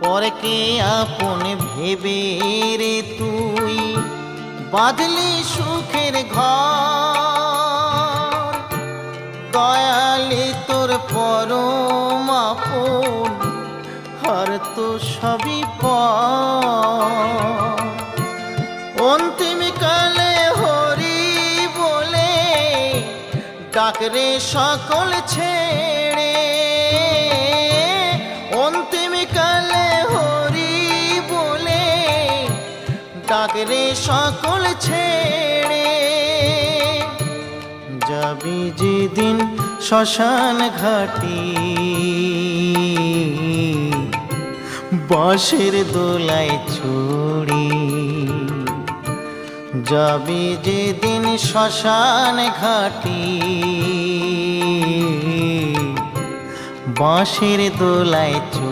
পরকে আপন ভেবে রে তুই বাঁধলি সুখের ঘর। দয়ালি তোর পরম আপন আর তো সবই পর। অন্তিম কালে হরি বলে ডাকরে সকল ছেড়ে। অন্তিম কালে হরি বলে ডাকরে সকল ছেড়ে। যাবি যেদিন শ্মশান ঘাটি বাঁশের দোলায় ছড়ি। যাবি যেদিন শ্মশান ঘাটি বাঁশের দোলায় ছড়ি।